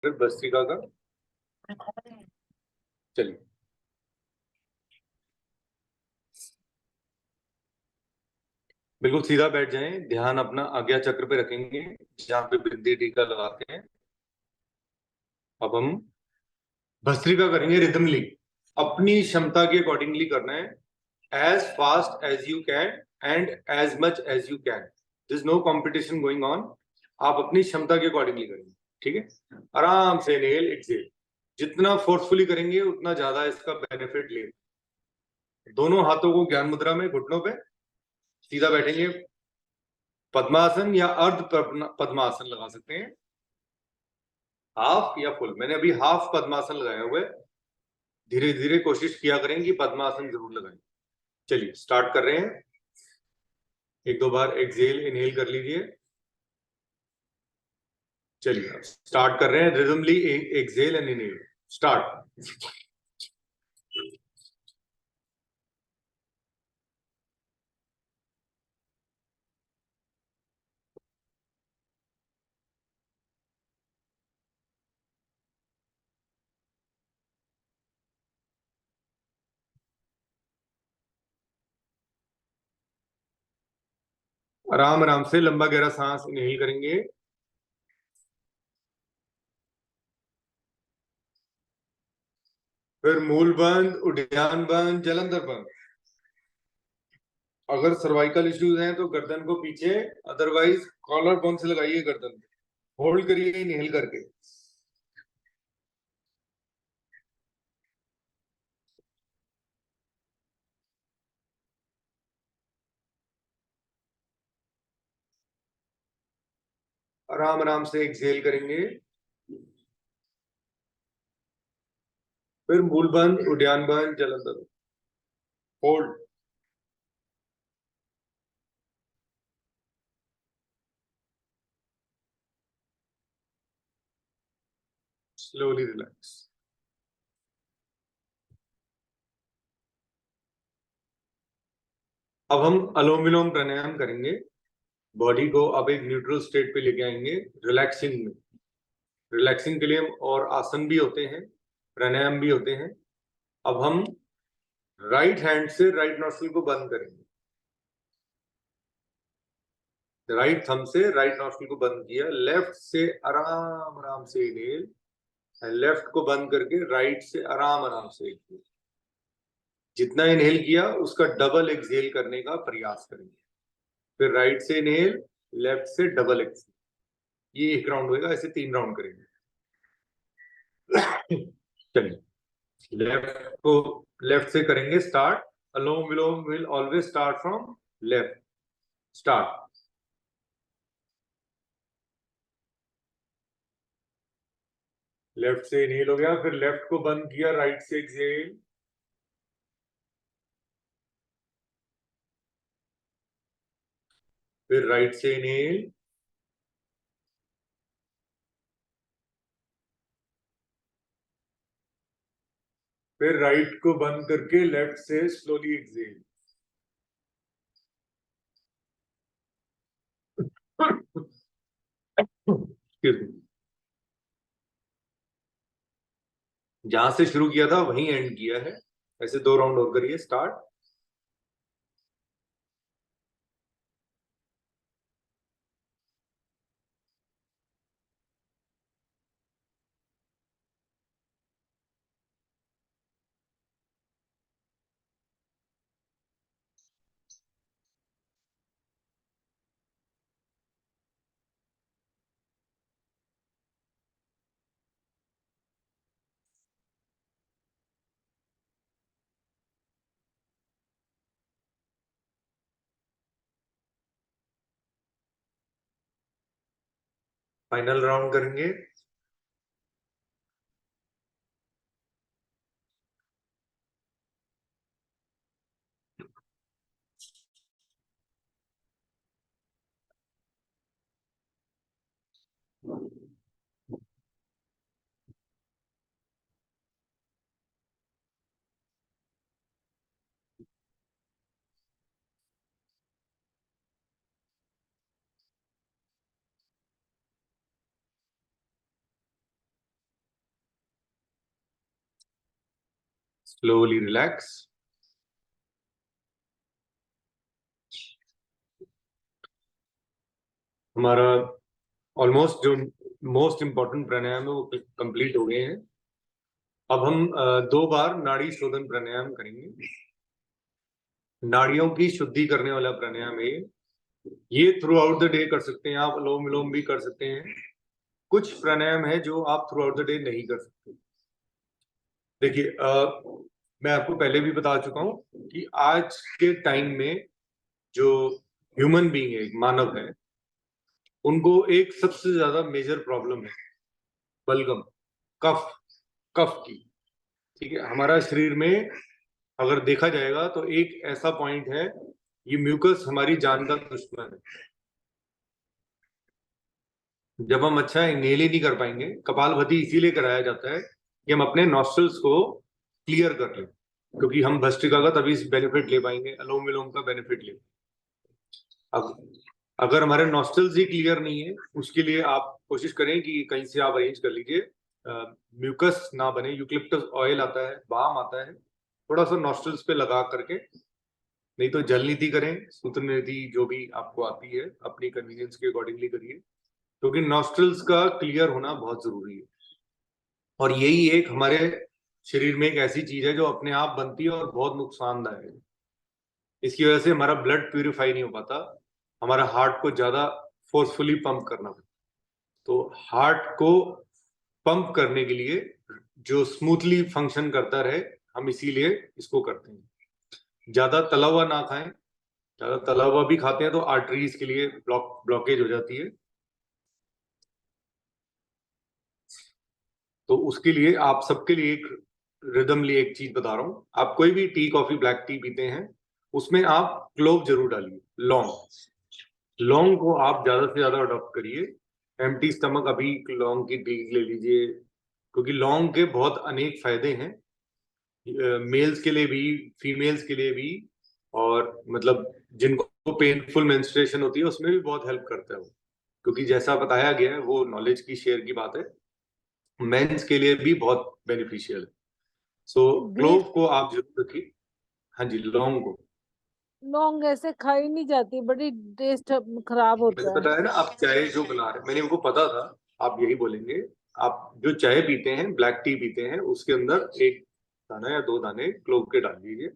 फिर भस्त्रिका का। चलिए, बिल्कुल सीधा बैठ जाएं, ध्यान अपना आज्ञा चक्र पे रखेंगे जहां पे बिंदी टीका लगाते हैं। अब हम भस्त्रिका करेंगे रिदमली, अपनी क्षमता के अकॉर्डिंगली करना है, as fast as you can and as much as you can. This no competition going on. आप अपनी क्षमता के अकॉर्डिंगली करेंगे, ठीक है। आराम से इनहेल एक्सहेल, जितना फोर्सफुली करेंगे उतना ज्यादा इसका बेनिफिट ले। दोनों हाथों को ज्ञान मुद्रा में घुटनों पे सीधा बैठेंगे, पद्मासन या अर्ध पद्मासन लगा सकते हैं, हाफ या फुल। मैंने अभी हाफ पद्मासन लगाया हुआ है, धीरे धीरे कोशिश किया करें कि पद्मासन जरूर लगाएं। चलिए स्टार्ट कर रहे हैं। एक दो बार एक्सहेल इनहेल कर लीजिए। चलिए स्टार्ट कर रहे हैं रिदमली, एक्सहेल एंड इनहेल। स्टार्ट। आराम आराम से लंबा गहरा सांस इनहेल करेंगे, फिर मूल बंद, उद्यान बंद, जलंधर बंद। अगर सर्वाइकल इश्यूज हैं तो गर्दन को पीछे, अदरवाइज कॉलर बोन से लगाइए गर्दन, होल्ड करिए इनहेल करके। आराम आराम से एक्सहेल करेंगे, फिर मूल बंद, उद्यान बंद, जलंधर, होल्ड। Slowly relax. अब हम अनुलोम विलोम प्राणायाम करेंगे। बॉडी को अब एक न्यूट्रल स्टेट पे लेके आएंगे, रिलैक्सिंग में। रिलैक्सिंग के लिए हम और आसन भी होते हैं, प्राणायाम भी होते हैं। अब हम राइट हैंड से राइट नॉस्ट्रिल को बंद करेंगे, राइट थंब से राइट नॉस्ट्रिल को बंद किया, लेफ्ट से आराम आराम से इनहेल, लेफ्ट को बंद करके राइट से आराम आराम से एक्सहेल। जितना इनहेल किया उसका डबल एक्सहेल करने का प्रयास करेंगे। फिर राइट से इनहेल, लेफ्ट से डबल एक्सहेल। ये एक राउंड होगा, ऐसे 3 राउंड करेंगे। चलिए, लेफ्ट को लेफ्ट से करेंगे start. Anulom vilom will always start from left. Start. Left से इनहेल हो गया, फिर लेफ्ट को बंद किया, राइट से एक्सहेल, फिर राइट से इनहेल, फिर राइट को बंद करके लेफ्ट से स्लोली एक्सहेल। जहां से शुरू किया था वहीं एंड किया है, ऐसे 2 राउंड और करिए। स्टार्ट। फाइनल राउंड करेंगे। Slowly relax. हमारा ऑलमोस्ट जो मोस्ट इंपॉर्टेंट प्राणायाम है वो कंप्लीट हो गए हैं। अब हम 2 बार नाड़ी शोधन प्राणायाम करेंगे। नाड़ियों की शुद्धि करने वाला प्राणायाम है ये थ्रू आउट द डे कर सकते हैं आप, अनुलोम विलोम भी कर सकते हैं। कुछ प्राणायाम है जो आप थ्रू आउट द डे नहीं कर सकते। देखिए मैं आपको पहले भी बता चुका हूं कि आज के टाइम में जो ह्यूमन बीइंग है, मानव है, उनको एक सबसे ज्यादा मेजर प्रॉब्लम है बलगम, कफ, कफ की। ठीक है, हमारा शरीर में अगर देखा जाएगा तो एक ऐसा पॉइंट है, ये म्यूकस हमारी जान का दुश्मन है। जब हम अच्छा इनहेल ही नहीं कर पाएंगे, कपालभाति इसीलिए कराया जाता है कि हम अपने नॉस्ट्रल्स को क्लियर कर लें, क्योंकि हम भस्त्रिका का तभी बेनिफिट ले पाएंगे, अनुलोम विलोम का बेनिफिट ले। अब अगर हमारे नॉस्ट्रल्स ही क्लियर नहीं है, उसके लिए आप कोशिश करें कि कहीं से आप अरेंज कर लीजिए, म्यूकस ना बने। यूकलिप्टस ऑयल आता है, बाम आता है, थोड़ा सा नॉस्ट्रल्स पे लगा करके, नहीं तो जल नीति करें, सूत्र नीति जो भी आपको आती है अपनी कन्वीनियंस के अकॉर्डिंगली करिए, क्योंकि नॉस्ट्रल्स का क्लियर होना बहुत जरूरी है। और यही एक हमारे शरीर में एक ऐसी चीज है जो अपने आप बनती है और बहुत नुकसानदायक है। इसकी वजह से हमारा ब्लड प्यूरिफाई नहीं हो पाता, हमारा हार्ट को ज्यादा फोर्सफुली पंप करना पड़ता। तो हार्ट को पंप करने के लिए जो स्मूथली फंक्शन करता रहे, हम इसीलिए इसको करते हैं। ज्यादा तला हुआ ना खाएं, ज्यादा तला हुआ भी खाते हैं तो आर्टरीज के लिए ब्लॉकेज हो जाती है। तो उसके लिए आप सबके लिए एक रिदम लिए एक चीज बता रहा हूं। आप कोई भी टी, कॉफी, ब्लैक टी पीते हैं, उसमें आप क्लोव जरूर डालिए, लौंग। लौंग को आप ज्यादा से ज्यादा अडॉप्ट करिए। एम्प्टी स्टमक अभी लौंग की टी ले लीजिए, क्योंकि लौंग के बहुत अनेक फायदे हैं, मेल्स के लिए भी, फीमेल्स के लिए भी, और मतलब जिनको पेनफुल मेंस्ट्रुएशन होती है उसमें भी बहुत हेल्प करता है वो, क्योंकि जैसा बताया गया है वो नॉलेज की शेयर की बात है, मेंस के लिए भी बहुत बेनिफिशियल है। सो क्लोव को आप जरूर रखिए। हाँ जी, लौंग को। लौंग ऐसे खाई नहीं जाती, बड़ी टेस्ट खराब मैंने होता है। बताया ना, आप चाय जो बना रहे, मैंने उनको पता था आप यही बोलेंगे। आप जो चाय पीते हैं, ब्लैक टी पीते हैं, उसके अंदर एक दाना या 2 दाने क्लोव के डाल दीजिए,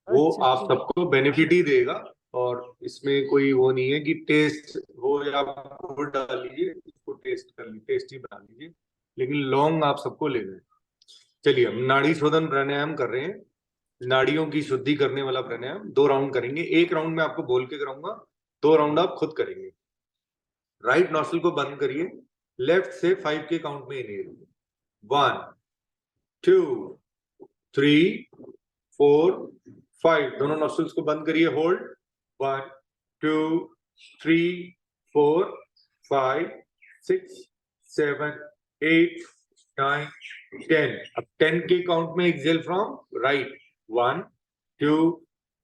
वो अच्छा आप अच्छा। सबको बेनिफिट ही देगा। और इसमें कोई वो नहीं है कि टेस्ट हो या आप गुड़ डाल लीजिए, इसको टेस्ट कर लीजिए, टेस्टी बना लीजिए, लेकिन लौंग आप सबको ले लें। चलिए, हम नाड़ी शोधन प्राणायाम कर रहे हैं, नाड़ियों की शुद्धि करने वाला प्राणायाम। 2 राउंड करेंगे, एक राउंड में आपको बोल के कराऊंगा, 2 राउंड आप खुद करेंगे। राइट नॉस्ट्रल को बंद करिए, लेफ्ट से 5 के काउंट में इनहेल। 1 2 3 4 5, दोनों नॉस्ट्रल्स को बंद करिए, होल्ड। 1 2 3 4 5 6 7 8 9 10। अब 10 के काउंट में एक्सेल फ्रॉम राइट। 1 2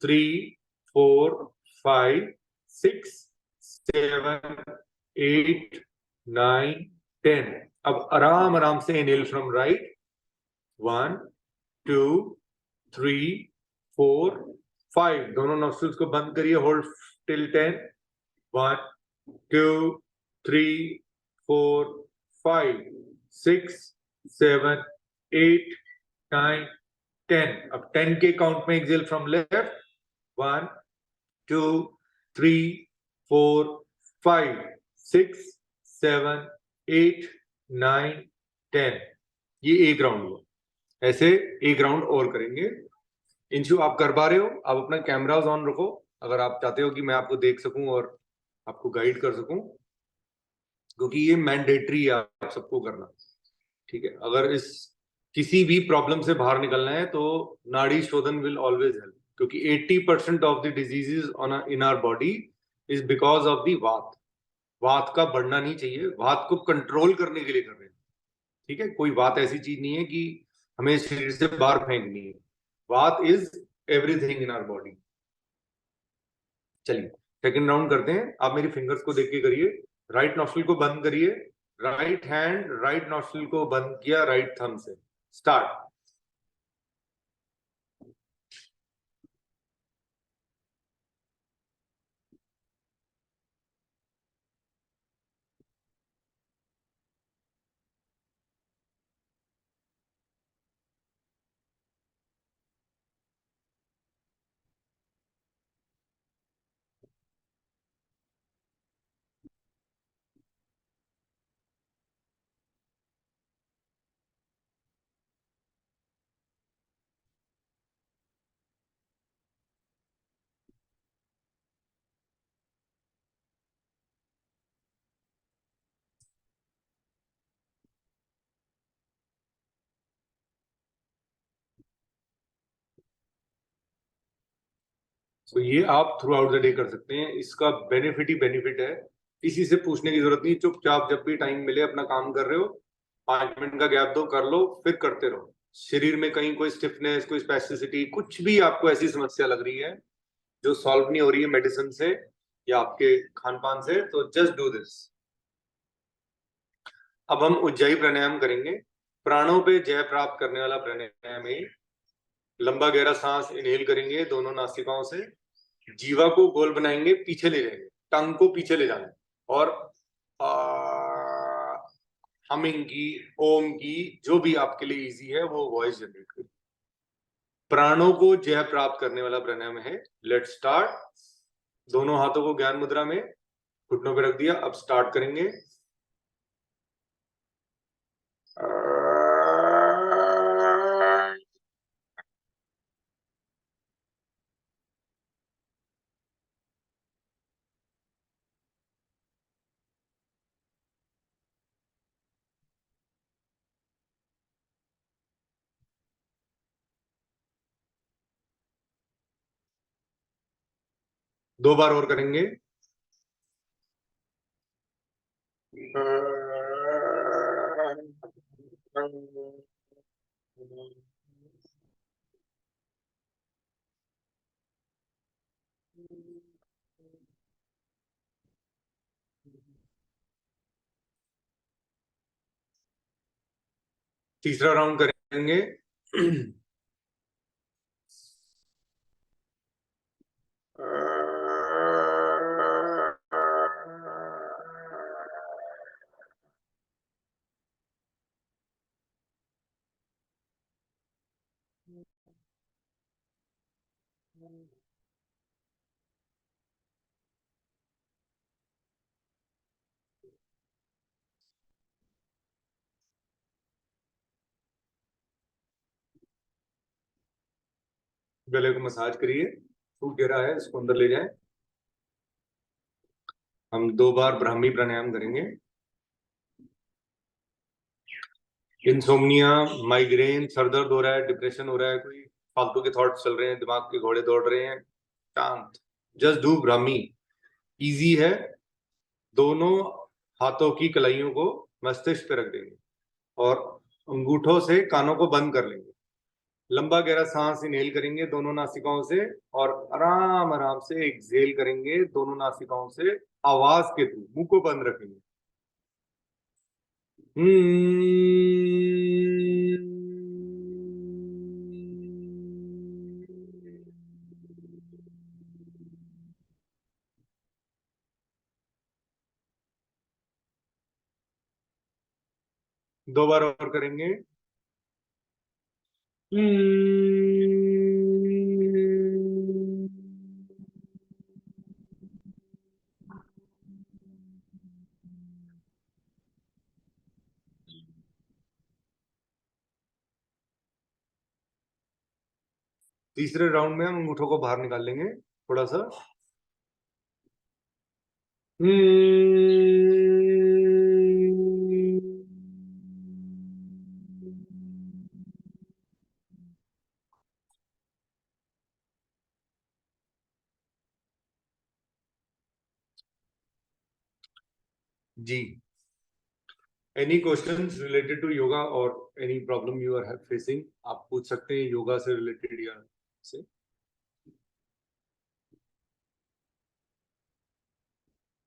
3 4 5 6 7 8 9 10। अब आराम आराम से इनहेल फ्रॉम राइट। 1 2 3 4 5, दोनों नॉस्ट्रल्स को बंद करिए, होल्ड टिल 10। 1 2 3 4 5 6 7 8 9 10। अब 10 के काउंट में एक्सेल फ्रॉम लेफ्ट। 1 2 3 4 5 6 7 8 9 10। ये एक राउंड हुआ। ऐसे एक राउंड और करेंगे। इंशु, आप कर पा रहे हो? आप अपना कैमराज ऑन रखो, अगर आप चाहते हो कि मैं आपको देख सकूं और आपको गाइड कर सकूं, क्योंकि ये मैंडेटरी है आप सबको करना। ठीक है, अगर इस किसी भी प्रॉब्लम से बाहर निकलना है तो नाड़ी शोधन विल ऑलवेज हेल्प, क्योंकि 80% of the diseases on in our body is because of the vata. वात का बढ़ना नहीं चाहिए, वात को कंट्रोल करने के लिए कर रहे हैं। ठीक है, कोई वात ऐसी चीज नहीं है कि हमें शरीर से बाहर फेंकनी है। Vata is everything in our body. चलिए, सेकंड राउंड करते हैं। आप मेरी फिंगर्स को देख के करिए। राइट नॉस्ट्रल को बंद करिए, राइट हैंड राइट नॉस्ट्रल को बंद किया राइट थंब से। स्टार्ट। तो ये आप थ्रू आउट द डे कर सकते हैं। इसका बेनिफिट ही बेनिफिट है, किसी से पूछने की जरूरत नहीं, चुपचाप जब भी टाइम मिले अपना काम कर रहे हो 5 मिनट का गैप दो, कर लो, फिर करते रहो। शरीर में कहीं कोई स्टिफनेस, कोई स्पेसिसिटी, कुछ भी आपको ऐसी समस्या लग रही है जो सॉल्व नहीं हो रही है मेडिसिन से या आपके खान पान से, तो जस्ट डू दिस। अब हम उज्जाई प्राणायाम करेंगे। प्राणों पे जय प्राप्त करने वाला प्राणायाम है। लंबा गहरा सांस इनहेल करेंगे दोनों नासिकाओं से, जीवा को गोल बनाएंगे, पीछे ले जाएंगे, टंग को पीछे ले जाना है, और हमिंग की, ओम की, जो भी आपके लिए इजी है वो वॉइस जनरेट करें। प्राणों को जय प्राप्त करने वाला प्राणायाम है। Let start. दोनों हाथों को ज्ञान मुद्रा में घुटनों पे रख दिया। अब स्टार्ट करेंगे। दो बार और करेंगे। तीसरा राउंड करेंगे। गले को मसाज करिए, सूख गिरा है इसको अंदर ले जाएं। हम 2 बार ब्राह्मी प्राणायाम करेंगे। इंसोम्निया, माइग्रेन, सर दर्द हो रहा है, डिप्रेशन हो रहा है, कोई फालतू के थॉट्स चल रहे हैं, दिमाग के घोड़े दौड़ रहे हैं, शांत, जस्ट डू ब्राह्मी। इजी है। दोनों हाथों की कलाइयों को मस्तिष्क पे रख देंगे और अंगूठों से कानों को बंद कर लेंगे। लंबा गहरा सांस इनहेल करेंगे दोनों नासिकाओं से, और आराम आराम से एक्सहेल करेंगे दोनों नासिकाओं से, आवाज के थ्रू, मुंह को बंद रखेंगे। दो बार और करेंगे। तीसरे राउंड में हम अंगूठों को बाहर निकाल लेंगे थोड़ा सा। जी, any questions related to yoga और any problem you are facing, आप पूछ सकते हैं योगा से रिलेटेड या से।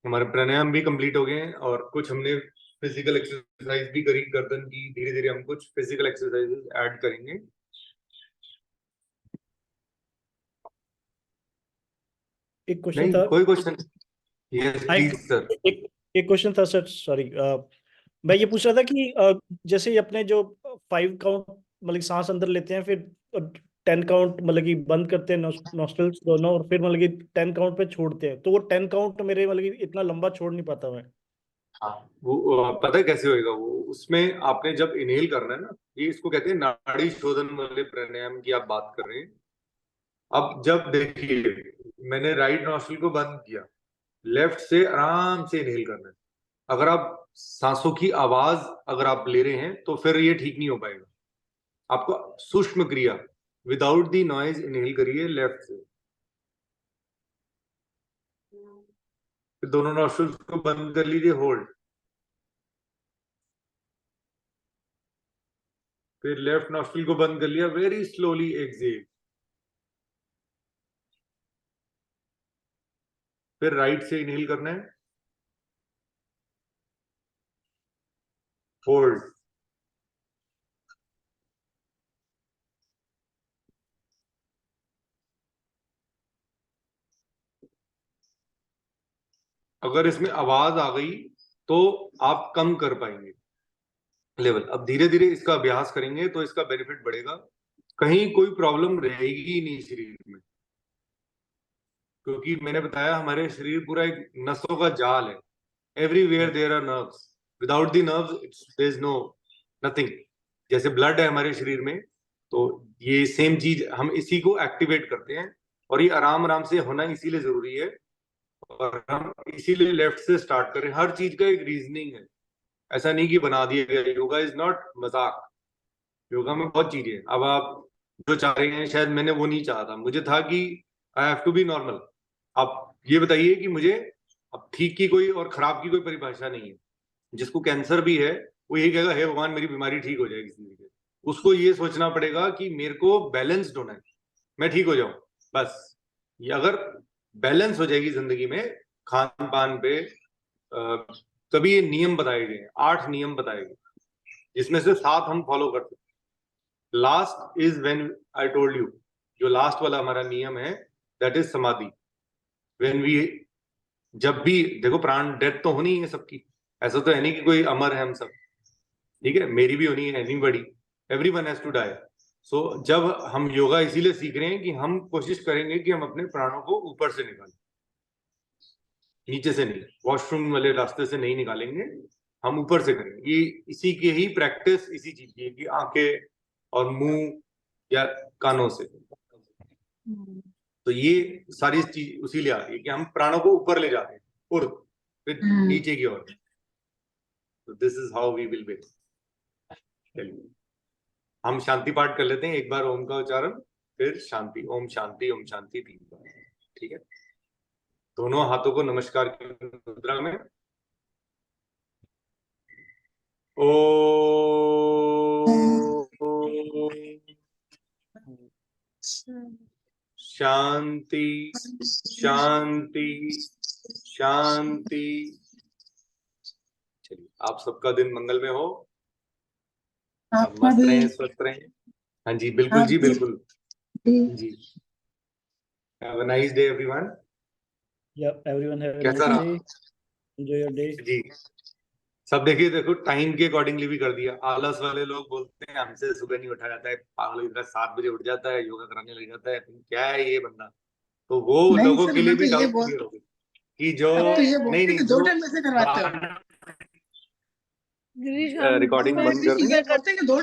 हमारे प्राणायाम भी कंप्लीट हो गए हैं और कुछ हमने फिजिकल एक्सरसाइज भी करी गर्दन की। धीरे धीरे हम कुछ फिजिकल एक्सरसाइजेस ऐड करेंगे। एक क्वेश्चन नहीं, था। कोई क्वेश्चन? यस हाँ, प्लीज सर। एक एक क्वेश्चन था सर, सॉरी। मैं ये पूछ रहा था कि जैसे अपने जो 5 काउंट मतलब कि सांस अंदर लेते हैं, फिर 10 काउंट मतलब कि बंद करते हैं नॉस्ट्रल्स दोनों, और फिर मतलब कि 10 काउंट पे छोड़ते हैं, तो वो 10 काउंट मेरे मतलब कि इतना लंबा छोड़ नहीं पाता मैं। हाँ, वो पता है कैसे होएगा वो? उसमें आपने जब इनहेल करना है ना, ये इसको कहते हैं नाड़ी शोधन वाले प्राणायाम की आप बात कर रहे हैं। अब जब देखिए, मैंने राइट नॉस्ट्रल को बंद किया, लेफ्ट से आराम से इनहेल करना है। अगर आप सांसों की आवाज अगर आप ले रहे हैं तो फिर ये ठीक नहीं हो पाएगा। आपको सूक्ष्म क्रिया विदाउट दी नॉइज इनहेल करिए लेफ्ट से। फिर दोनों नॉस्ट्रल्स को बंद कर लीजिए, होल्ड। फिर लेफ्ट नॉस्ट्रल को बंद कर लिया, वेरी स्लोली एक्सेल। फिर राइट से इनहेल करना है, होल्ड। अगर इसमें आवाज आ गई तो आप कम कर पाएंगे लेवल। अब धीरे धीरे इसका अभ्यास करेंगे तो इसका बेनिफिट बढ़ेगा, कहीं कोई प्रॉब्लम रहेगी ही नहीं शरीर में। क्योंकि मैंने बताया हमारे शरीर पूरा एक नसों का जाल है, everywhere there are nerves, without the nerves there is no nothing. जैसे ब्लड है हमारे शरीर में, तो ये सेम चीज हम इसी को एक्टिवेट करते हैं, और ये आराम आराम से होना इसीलिए जरूरी है, और हम इसीलिए लेफ्ट से स्टार्ट कर रहे हैं। हर चीज का एक रीजनिंग है, ऐसा नहीं कि बना दिया गया। योगा इज नॉट मजाक, योगा में बहुत चीजें हैं। अब आप जो चाह रहे हैं, शायद मैंने वो नहीं चाहा था, मुझे था कि I have to be normal. आप ये बताइए कि मुझे अब ठीक की कोई और खराब की कोई परिभाषा नहीं है। जिसको कैंसर भी है वो यही कहेगा, हे भगवान मेरी बीमारी ठीक हो जाएगी जिंदगी में। उसको ये सोचना पड़ेगा कि मेरे को बैलेंस्ड होना है, मैं ठीक हो जाऊं बस। ये अगर बैलेंस हो जाएगी जिंदगी में खान पान पे, तभी ये नियम बताए गए हैं, 8 नियम बताए गए, जिसमें से 7 हम फॉलो करते हैं। Last is when I told you, जो लास्ट वाला हमारा नियम है दैट इज समाधि। व्हेन वी, जब भी देखो, प्राण डेथ तो होनी है सबकी, ऐसा तो है नहीं कि कोई अमर है हम सब, ठीक है, मेरी भी होनी है, anybody, everyone has to die. So जब हम योगा इसीलिए सीख रहे हैं कि हम कोशिश करेंगे कि हम अपने प्राणों को ऊपर से निकालें, नीचे से नहीं, वॉशरूम वाले रास्ते से नहीं निकालेंगे, हम ऊपर से करेंगे। ये इसी की ही प्रैक्टिस इसी चीज की है कि आंखें और मुंह या कानों से। तो ये सारी चीज उसी लिए आ रही है कि हम प्राणों को ऊपर ले जाते हैं, ऊर्ध, फिर नीचे की ओर। तो this is how we will be. चलिए हम शांति पाठ कर लेते हैं एक बार, ओम का उच्चारण, फिर शांति। ओम शांति 3 बार, ठीक है। दोनों हाथों को नमस्कार की मुद्रा में। ओ शांति शांति शांति। चलिए, आप सबका दिन मंगल में हो, आप मस्त रहें, स्वस्थ रहें। हाँ जी, बिल्कुल जी, बिल्कुल जी। Have a nice day everyone. Yeah, everyone have a कैसा nice रहा day. Enjoy your day. जी? सब देखिए, देखो टाइम के अकॉर्डिंगली भी कर दिया। आलस वाले लोग बोलते हैं हमसे सुबह नहीं उठा जाता है, पागल इधर 7 बजे उठ जाता है, योगा कराने लग जाता है, क्या है ये बंदा। तो वो लोगों के लिए भी डाउट क्लियर हो गया कि जो नहीं नहीं, 2 टाइम कैसे करवाते हो? गिरीश, हम रिकॉर्डिंग बंद कर दें। करते हैं कि 2